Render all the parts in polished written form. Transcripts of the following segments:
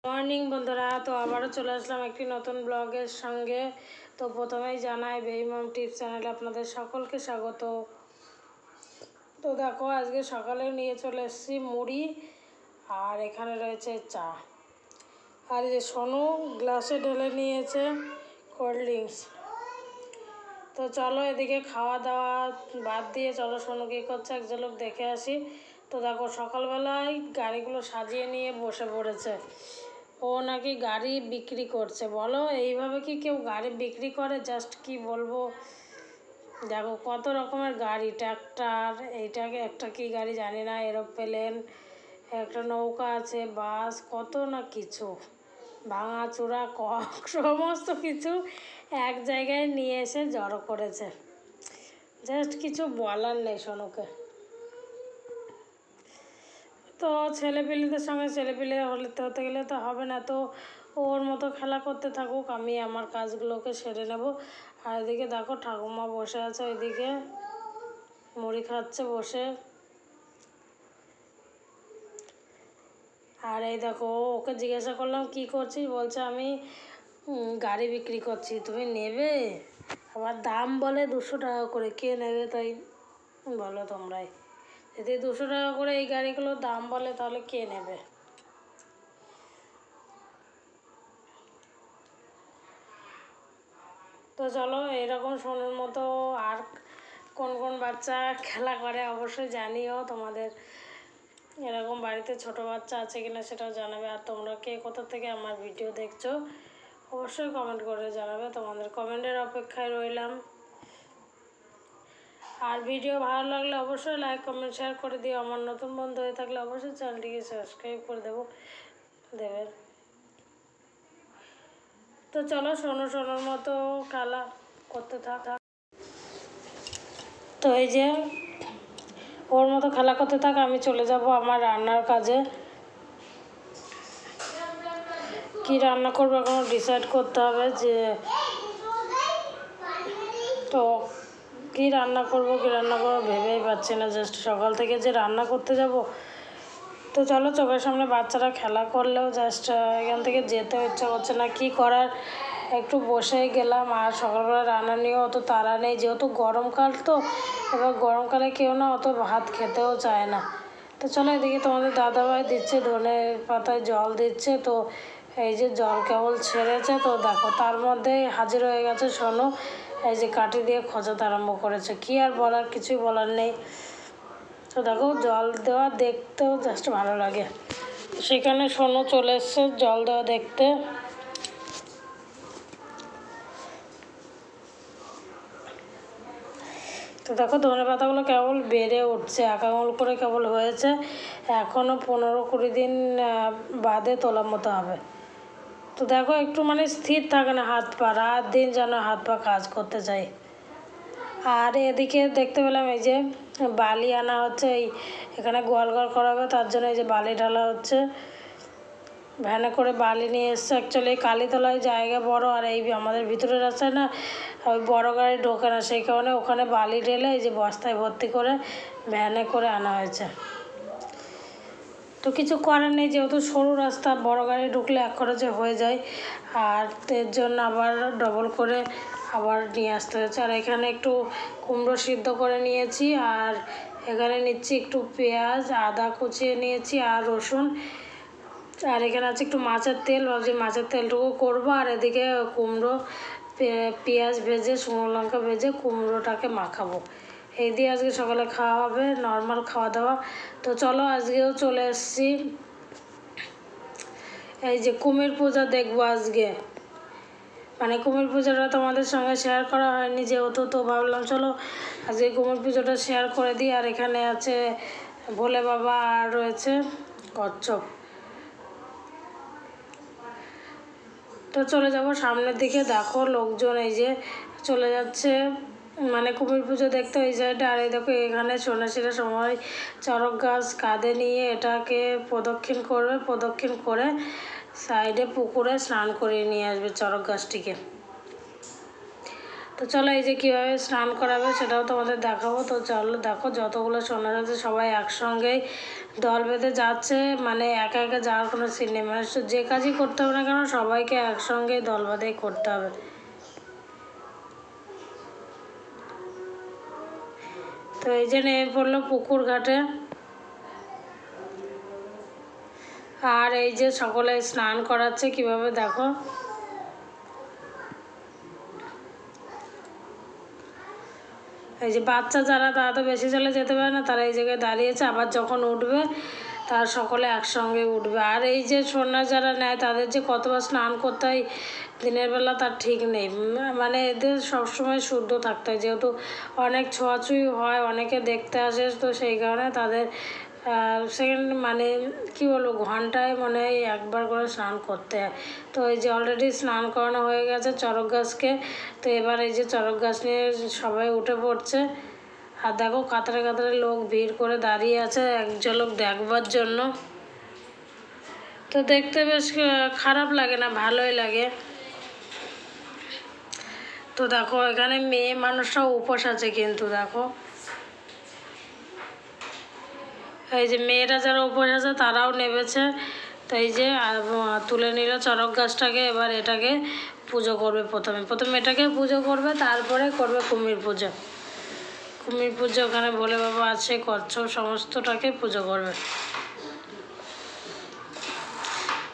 Morning বন্ধুরা, তো আবারও চলে আসলাম একটি নতুন ব্লগের সঙ্গে। তো প্রথমেই জানাই বেইমাম টিপস চ্যানেলে আপনাদের সকলকে স্বাগত। তো দেখো, আজকে সকালে নিয়ে চলে এসেছি মুড়ি, আর এখানে রয়েছে চা, আর এই যে সোনু গ্লাসে ঢেলে নিয়েছে কোল্ড ড্রিঙ্কস। তো চলো এদিকে খাওয়া দাওয়া বাদ দিয়ে চলো সোনু কী করছে এক ঝলক দেখে আসি। তো দেখো, সকালবেলায় গাড়িগুলো সাজিয়ে নিয়ে বসে পড়েছে। ও নাকি গাড়ি বিক্রি করছে। বলো, এইভাবে কি কেউ গাড়ি বিক্রি করে? জাস্ট কি বলবো, দেখো কত রকমের গাড়ি, ট্র্যাক্টর, এইটাকে একটা কি গাড়ি জানি না, এরোপ্লেন, একটা নৌকা আছে, বাস, কত না কিছু, ভাঙাচোরা কক, সমস্ত কিছু এক জায়গায় নিয়ে এসে জড়ো করেছে। জাস্ট কিছু বলার নেই সোনুকে। তো ছেলেপিলেদের সঙ্গে ছেলেপিলে হতে গেলে তো হবে না, তো ওর মতো খেলা করতে থাকুক, আমি আমার কাজগুলোকে সেরে নেব। আর এদিকে দেখো ঠাকুমা বসে আছে, ওইদিকে মুড়ি খাচ্ছে বসে। আর এই দেখো, ওকে জিজ্ঞাসা করলাম কি করছিস, বলছে আমি গাড়ি বিক্রি করছি, তুমি নেবে? আবার দাম বলে 200 টাকা করে, কে নেবে তাই বলো তোমরাই? যদি 200 টাকা করে এই গাড়িগুলোর দাম বলে, তাহলে কে নেবে? তো চলো, এরকম সোনুর মতো আর কোন কোন বাচ্চা খেলা করে অবশ্যই জানিও। তোমাদের এরকম বাড়িতে ছোট বাচ্চা আছে কিনা সেটাও জানাবে। আর তোমরা কে কোথা থেকে আমার ভিডিও দেখছো অবশ্যই কমেন্ট করে জানাবে। তোমাদের কমেন্টের অপেক্ষায় রইলাম। আর ভিডিও ভালো লাগলে অবশ্যই লাইক কমেন্ট শেয়ার করে দিও। আমার নতুন বন্ধু হয়ে থাকলে অবশ্যই চ্যানেলটিকে সাবস্ক্রাইব করে দেবে। তো চলো, সোনুর মতো খেলা করতে থাক। তো এই যে ওর মতো খেলা করতে থাক, আমি চলে যাব আমার রান্নার কাজে। কি রান্না করবো এখনো ডিসাইড করতে হবে, যে তো কি রান্না করবো ভেবেই পাচ্ছি না। জাস্ট সকাল থেকে যে রান্না করতে যাব, তো চলো, চোখের সামনে বাচ্চারা খেলা করলেও জাস্ট এখান থেকে যেতে ইচ্ছা করছে না। কি করার, একটু বসেই গেলাম। আর সকালবেলা রান্না নিয়েও অত তাড়া নেই, যেহেতু গরমকাল, তো এবার গরমকালে কেউ না অত ভাত খেতেও চায় না। তো চলো, এদিকে তোমাদের দাদাভাই দিচ্ছে ধনে পাতায় জল দিচ্ছে। তো এই যে জল কেবল ছেড়েছে, তো দেখো তার মধ্যেই হাজির হয়ে গেছে সোনু। এই যে কাঠি দিয়ে খোঁজাতে আরম্ভ করেছে। কি আর বলার, কিছুই বলার নেই। তো দেখো, জল দেওয়া দেখতেও জাস্ট ভালো লাগে, সেখানে সোনু চলে এসছে জল দেওয়া দেখতে। তো দেখো, ধনে পাতাগুলো কেবল বেড়ে উঠছে, আঙুল করে কেবল হয়েছে। এখনও 15-20 দিন বাদে তোলার মতো হবে। তো দেখো, একটু মানে স্থির থাকে না হাত পা, রাত দিন যেন হাত পা কাজ করতে চাই। আর এদিকে দেখতে পেলাম এই যে বালি আনা হচ্ছে, এখানে গোয়ালঘর করা হবে, তার জন্য এই যে বালি ঢালা হচ্ছে। ভ্যানে করে বালি নিয়ে এসছে। অ্যাকচুয়ালি কালীতলায় জায়গা বড়, আর এই আমাদের ভিতরের রাস্তায় না ওই বড় গাড়ি ঢোকে না, সেই কারণে ওখানে বালি ঢেলে এই যে বস্তায় ভর্তি করে ভ্যানে করে আনা হয়েছে। তো কিছু করার নেই, যেহেতু সরু রাস্তা, বড় গাড়ি ঢুকলে এক খরচে হয়ে যায়, আর এর জন্য আবার ডবল করে আবার নিয়ে আসতে হয়েছে। আর এখানে একটু কুমড়ো সিদ্ধ করে নিয়েছি, আর এখানে নিচ্ছি একটু পেঁয়াজ, আদা কুচিয়ে নিয়েছি, আর রসুন। আর এখানে আছে একটু মাছের তেল, ভাবছি মাছের তেলটুকু করবো। আর এদিকে কুমড়ো, পেঁয়াজ ভেজে, শুকনো লঙ্কা ভেজে কুমড়োটাকে মাখাবো। এই দিয়ে আজকে সকালে খাওয়া হবে, নর্মাল খাওয়া দাওয়া। তো চলো, আজকেও চলে এসেছি এই যে কুমির পূজা দেখবো আজকে। মানে কুমির পুজোটা তোমাদের সঙ্গে শেয়ার করা হয়নি যেহেতু, তো ভাবলাম চলো আজকে কুমির পুজোটা শেয়ার করে দিই। আর এখানে আছে ভোলে বাবা, আর রয়েছে কচ্ছপ। তো চলে যাব সামনের দিকে। দেখো লোকজন এই যে চলে যাচ্ছে মানে কুমির পুজো দেখতে ওই সাইডে। আর এই দেখো, এখানে সন্ন্যাসীরা সময় চড়ক গাছ কাঁধে নিয়ে এটাকে প্রদক্ষিণ করবে, প্রদক্ষিণ করে সাইডে পুকুরে স্নান করিয়ে নিয়ে আসবে চড়ক গাছটিকে। তো চলো, এই যে কীভাবে স্নান করাবে সেটাও তোমাদের দেখাবো। তো চলো দেখো, যতগুলো সন্ন্যাসী আছে সবাই একসঙ্গেই দল বেঁধে যাচ্ছে, মানে একা একা যাওয়ার কোনো সিন নেই, মানে যে কাজই করতে হবে না কেন সবাইকে একসঙ্গে দল বেঁধেই করতে হবে। তো এই যে নেমে পড়লো পুকুর ঘাটে, আর এই যে সকলে স্নান করাচ্ছে কিভাবে দেখো। এই যে বাচ্চা যারা, তারা তো বেশি চলে যেতে পারে না, তারা এই জায়গায় দাঁড়িয়েছে, আবার যখন উঠবে তার সকলে একসঙ্গে উঠবে। আর এই যে সন্ন্যাস যারা নেয় তাদের যে কতবার স্নান করতে হয় দিনের বেলা তার ঠিক নেই, মানে এদের সবসময় শুদ্ধ থাকতে হয়, যেহেতু অনেক ছোঁয়াছুঁই হয়, অনেকে দেখতে আসে, তো সেই কারণে তাদের সেকেন্ড মানে কি বলবো ঘন্টায় মনে হয় একবার করে স্নান করতে হয়। তো এই যে অলরেডি স্নান করানো হয়ে গেছে চড়ক গাছকে, তো এবার এই যে চড়ক গাছ নিয়ে সবাই উঠে পড়ছে। আর দেখো কাতারে কাতারে লোক ভিড় করে দাঁড়িয়ে আছে এক ঝলক দেখবার জন্য। তো দেখতে বেশ খারাপ লাগে না, ভালোই লাগে। তো দেখো এখানে মেয়ে মানুষরাও উপোস আছে, কিন্তু দেখো এই যে মেয়েরা যারা উপোস আছে তারাও নেমেছে। তো এই যে তুলে নিল চড়ক গাছটাকে, এবার এটাকে পুজো করবে, প্রথমে এটাকে পুজো করবে, তারপরে করবে কুমির পুজো। কুমির পুজো ওখানে ভোলে বাবা আছে, কচ্ছপ সমস্তটাকে পুজো করবে।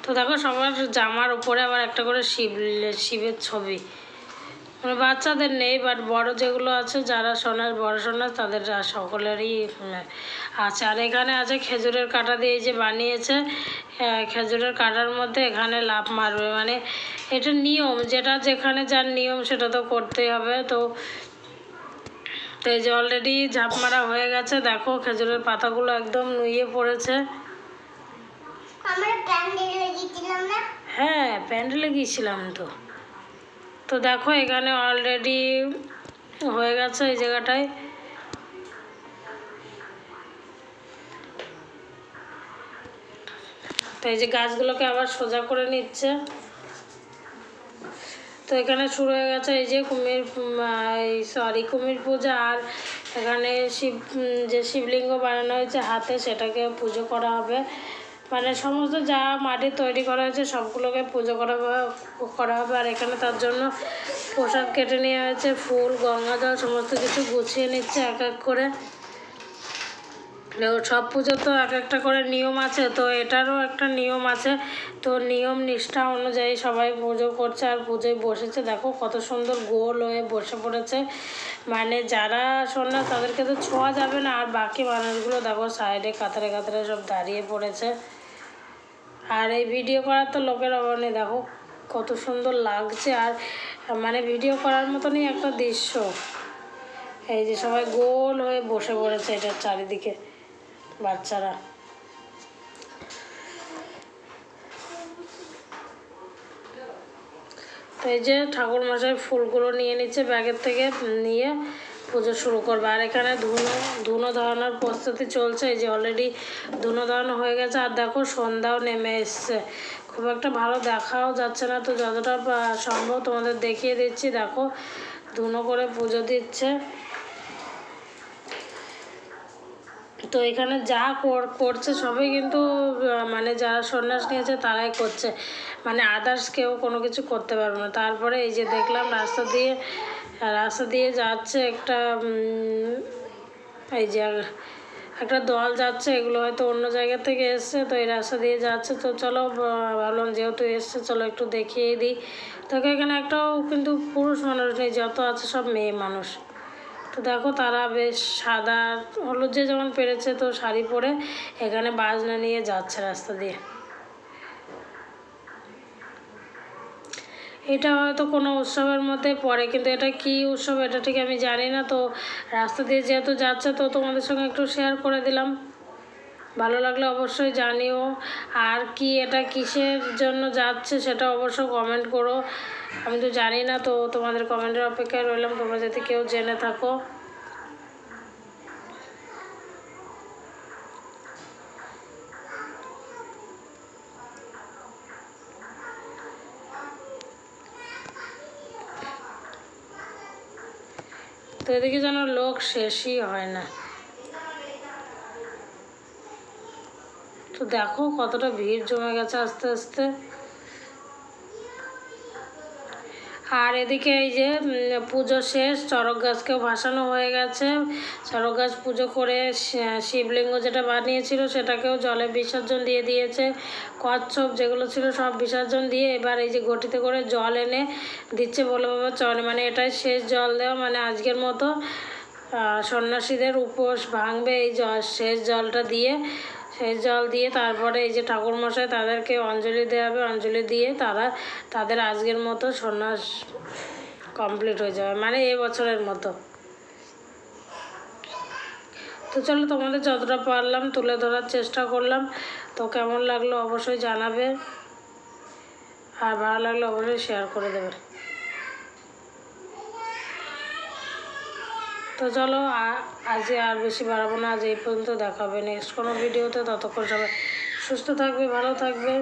তো দেখো সবার জামার উপরে আবার একটা করে শিবের ছবি, মানে বাচ্চাদের নেই, বাট বড় যেগুলো আছে যারা সন্ন্যাস, বড় সন্ন্যাস তাদের সকলেরই আছে। আর এখানে আছে খেজুরের কাঁটা দিয়ে যে বানিয়েছে, খেজুরের কাঁটার মধ্যে এখানে লাফ মারবে, মানে এটা নিয়ম, যেটা যেখানে যার নিয়ম সেটা তো করতেই হবে। তো এই যে অলরেডি ঝাঁপ মারা হয়ে গেছে, দেখো খেজুরের পাতাগুলো একদম নুয়ে পড়েছে। হ্যাঁ প্যান্ডেলে গিয়েছিলাম তো। তো দেখো এখানে অলরেডি হয়ে গেছে এই জায়গাটায়। তো এই যে গাছগুলোকে আবার সোজা করে নিচ্ছে। তো এখানে শুরু হয়ে গেছে এই যে কুমির পূজা। আর এখানে যে শিবলিঙ্গ বানানো হয়েছে হাতে, সেটাকে পুজো করা হবে, মানে সমস্ত যা মাটি তৈরি করা হয়েছে সবগুলোকে পুজো করা হবে। আর এখানে তার জন্য প্রসাদ কেটে নেওয়া হয়েছে, ফুল, গঙ্গা জল সমস্ত কিছু গুছিয়ে নিচ্ছে এক এক করে। সব পুজো তো এক একটা করে নিয়ম আছে, তো এটারও একটা নিয়ম আছে, তো নিয়ম নিষ্ঠা অনুযায়ী সবাই পুজো করছে আর পুজোয় বসেছে। দেখো কত সুন্দর গোল হয়ে বসে পড়েছে, মানে যারা সন্ন্যাস তাদেরকে তো ছোঁয়া যাবে না, আর বাকি মানুষগুলো দেখো সাইডে কাতারে কাতারে সব দাঁড়িয়ে পড়েছে। আর এই ভিডিও করার তো লোকের অভাব নেই, দেখো কত সুন্দর লাগছে, আর মানে ভিডিও করার মতনই একটা দৃশ্য। এই যে সবাই গোল হয়ে বসে পড়েছে এটার চারিদিকে বাচ্চারা। তো এই যে ঠাকুর মশাই ফুলগুলো নিয়ে নিচ্ছে ব্যাগের থেকে, নিয়ে পুজো শুরু করবে। আর এখানে ধুনো ধরানোর প্রস্তুতি চলছে, এই যে অলরেডি ধুনো ধরানো হয়ে গেছে। আর দেখো সন্ধ্যাও নেমে এসছে, খুব একটা ভালো দেখাও যাচ্ছে না, তো যতটা সম্ভব তোমাদের দেখিয়ে দিচ্ছি। দেখো ধুনো করে পুজো দিচ্ছে। তো এখানে যা করছে সবই কিন্তু মানে যারা সন্ন্যাস নিয়েছে তারাই করছে, মানে আদার্স কেউ কোনো কিছু করতে পারবে না। তারপরে এই যে দেখলাম রাস্তা দিয়ে যাচ্ছে একটা এই যে একটা দল যাচ্ছে, এগুলো হয়তো অন্য জায়গা থেকে এসছে, তো এই রাস্তা দিয়ে যাচ্ছে। তো চলো ভাবলাম যেহেতু এসছে চলো একটু দেখিয়ে দিই। দেখো এখানে একটাও কিন্তু পুরুষ মানুষ নেই, যত আছে সব মেয়ে মানুষ। তো দেখো তারা বেশ সাদা হলুদ যে যেমন পেরেছে, তো শাড়ি পরে এখানে বাজনা নিয়ে যাচ্ছে রাস্তা দিয়ে। এটা হয়তো কোনো উৎসবের মধ্যে পড়ে, কিন্তু এটা কি উৎসব এটা ঠিক আমি জানি না। তো রাস্তা দিয়ে যেহেতু যাচ্ছে তো তোমাদের সঙ্গে একটু শেয়ার করে দিলাম, ভালো লাগলে অবশ্যই জানিও। আর কি এটা কিসের জন্য যাচ্ছে সেটা অবশ্যই কমেন্ট করো, আমি তো জানি না, তো তোমাদের কমেন্টের অপেক্ষায় রইলাম, তোমরা যদি কেউ জেনে থাকো। তো এদিকে যেন লোক শেষই হয় না। দেখো কতটা ভিড় জমে গেছে আস্তে আস্তে। আর এদিকে এই যে পুজো শেষ, চড়ক গাছকেও ভাসানো হয়ে গেছে। চড়ক গাছ পুজো করে শিবলিঙ্গ যেটা বানিয়েছিল সেটাকেও জলে বিসর্জন দিয়ে দিয়েছে। কচ্ছপ যেগুলো ছিল সব বিসর্জন দিয়ে এবার এই যে ঘটিতে করে জল এনে দিচ্ছে ভোলে বাবার চলে, মানে এটাই শেষ জল দেওয়া, মানে আজকের মতো সন্ন্যাসীদের উপোস ভাঙবে এই শেষ জলটা দিয়ে। শেষ জল দিয়ে তারপরে এই যে ঠাকুরমশাই তাদেরকে অঞ্জলি দেওয়া হবে, অঞ্জলি দিয়ে তাদের আজকের মতো সন্ন্যাস কমপ্লিট হয়ে যাবে, মানে এই বছরের মতো। তো চলো তোমাদের যতটা পারলাম তুলে ধরার চেষ্টা করলাম। তো কেমন লাগলো অবশ্যই জানাবে, আর ভালো লাগলে অবশ্যই শেয়ার করে দেবে। তো চলো আজ আর বেশি বাড়াবো না, আজ এই পর্যন্ত। দেখা হবে নেক্সট কোনো ভিডিওতে। ততক্ষণ সবাই সুস্থ থাকবে, ভালো থাকবে,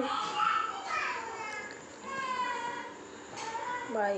বাই।